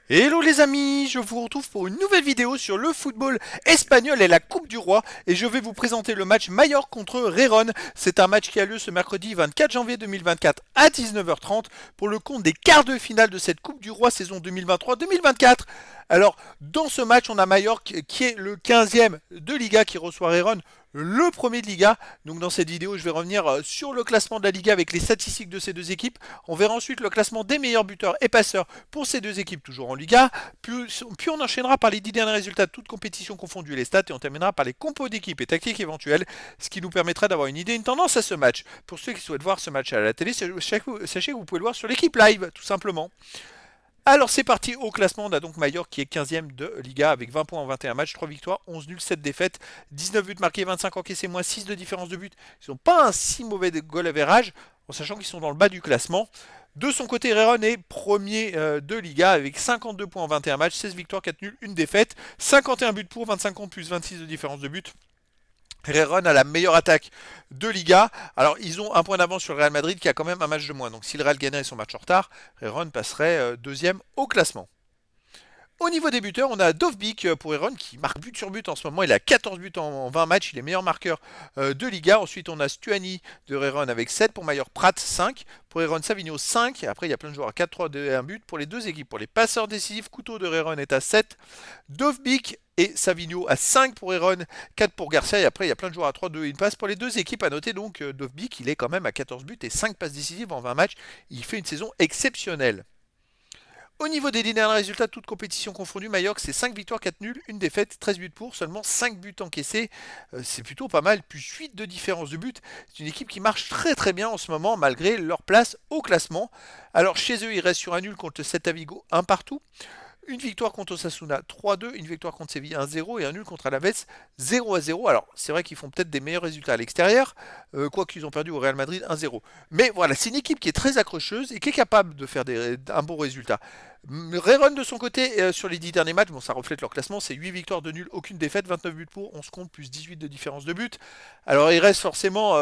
Hello les amis, je vous retrouve pour une nouvelle vidéo sur le football espagnol et la Coupe du Roi et je vais vous présenter le match Mallorca contre Rérone. C'est un match qui a lieu ce mercredi 24 janvier 2024 à 19h30 pour le compte des quarts de finale de cette Coupe du Roi saison 2023-2024. Alors, dans ce match, on a Mallorca qui est le 15e de Liga qui reçoit Rérone, le premier de Liga. Donc dans cette vidéo, je vais revenir sur le classement de la Liga avec les statistiques de ces deux équipes. On verra ensuite le classement des meilleurs buteurs et passeurs pour ces deux équipes toujours en Liga. Puis on enchaînera par les 10 derniers résultats de toutes compétitions confondues et les stats et on terminera par les compos d'équipes et tactiques éventuelles, ce qui nous permettra d'avoir une idée, une tendance à ce match. Pour ceux qui souhaitent voir ce match à la télé, sachez que vous pouvez le voir sur l'équipe live, tout simplement. Alors c'est parti au classement, on a donc Mallorca qui est 15e de Liga avec 20 points en 21 matchs, 3 victoires, 11 nuls, 7 défaites, 19 buts marqués, 25 encaissés, moins 6 de différence de but. Ils n'ont pas un si mauvais goal average, en sachant qu'ils sont dans le bas du classement. De son côté, Rérone est premier de Liga avec 52 points en 21 matchs, 16 victoires, 4 nuls, 1 défaite, 51 buts pour, 25 contre plus 26 de différence de but. Rérone a la meilleure attaque de Liga. Alors, ils ont un point d'avance sur le Real Madrid qui a quand même un match de moins. Donc, si le Real gagnait son match en retard, Rérone passerait deuxième au classement. Au niveau des buteurs, on a Dovbyk pour Rérone qui marque but sur but en ce moment. Il a 14 buts en 20 matchs. Il est meilleur marqueur de Liga. Ensuite, on a Stuani de Rérone avec 7. Pour Mallorca, Prat 5. Pour Rérone, Savigno 5. Après, il y a plein de joueurs à 4, 3, 2 et 1 but pour les deux équipes. Pour les passeurs décisifs, Couteau de Rérone est à 7. Dovbyk et Savigno à 5 pour Rérone, 4 pour Garcia. Et après, il y a plein de joueurs à 3, 2 et une passe pour les deux équipes. À noter donc Dovbyk, il est quand même à 14 buts et 5 passes décisives en 20 matchs. Il fait une saison exceptionnelle. Au niveau des derniers résultats, toutes compétitions confondues, Mallorca c'est 5 victoires, 4 nuls, 1 défaite, 13 buts pour, seulement 5 buts encaissés. C'est plutôt pas mal, plus 8 de différence de but. C'est une équipe qui marche très très bien en ce moment malgré leur place au classement. Alors chez eux, ils restent sur un nul contre le Celta Vigo, un partout. Une victoire contre Osasuna 3-2, une victoire contre Séville 1-0 et un nul contre Alaves 0-0. Alors c'est vrai qu'ils font peut-être des meilleurs résultats à l'extérieur, quoiqu'ils ont perdu au Real Madrid 1-0. Mais voilà, c'est une équipe qui est très accrocheuse et qui est capable de faire un bon résultat. Rérone de son côté, sur les 10 derniers matchs, bon ça reflète leur classement, c'est 8 victoires de nul, aucune défaite, 29 buts pour, 11 contre, plus 18 de différence de but. Alors il reste forcément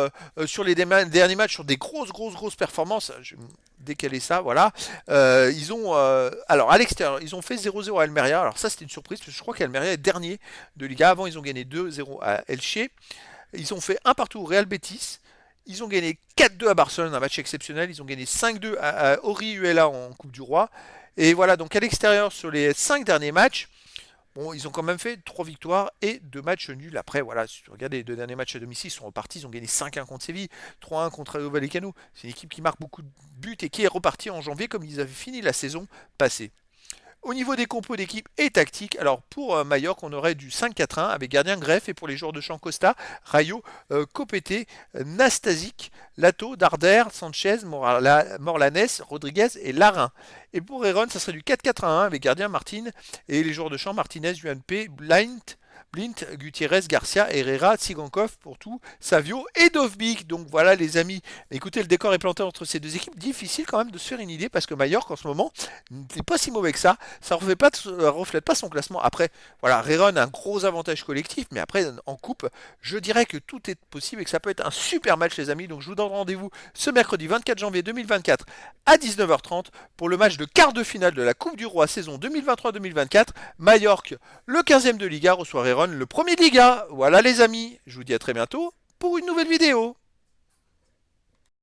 sur les derniers matchs sur des grosses performances. Je vais décaler ça, voilà. Ils ont, alors à l'extérieur, ils ont fait 0-0 à Almeria. Alors ça c'était une surprise, parce que je crois qu'Almeria est dernier de Liga. Avant ils ont gagné 2-0 à Elche. Ils ont fait un partout au Real Betis. Ils ont gagné 4-2 à Barcelone, un match exceptionnel. Ils ont gagné 5-2 à Orihuela en Coupe du Roi. Et voilà, donc à l'extérieur, sur les 5 derniers matchs, bon, ils ont quand même fait 3 victoires et 2 matchs nuls. Après, voilà, si tu regardes les 2 derniers matchs à domicile, ils sont repartis. Ils ont gagné 5-1 contre Séville, 3-1 contre Rayo Vallecano. C'est une équipe qui marque beaucoup de buts et qui est repartie en janvier comme ils avaient fini la saison passée. Au niveau des compos d'équipe et tactique, alors pour Mallorca, on aurait du 5-4-1 avec gardien Greff et pour les joueurs de champ Costa, Rayo, Copete, Nastasic, Lato, Darder, Sanchez, Morlanes, Rodriguez et Larin. Et pour Heron, ça serait du 4-4-1 avec gardien Martin et les joueurs de champ Martinez, UNP, Blint, Gutiérrez, Garcia, Herrera, Tsigankov pour tout, Savio et Dovbyk. Donc voilà les amis, écoutez, le décor est planté entre ces deux équipes. Difficile quand même de se faire une idée parce que Mallorca en ce moment n'est pas si mauvais que ça. Ça ne reflète pas son classement. Après, voilà, Rérone a un gros avantage collectif, mais après en coupe, je dirais que tout est possible et que ça peut être un super match les amis. Donc je vous donne rendez-vous ce mercredi 24 janvier 2024 à 19h30 pour le match de quart de finale de la Coupe du Roi saison 2023-2024. Mallorca, le 15e de Liga, reçoit Rérone, le premier de Liga. Voilà les amis, je vous dis à très bientôt pour une nouvelle vidéo.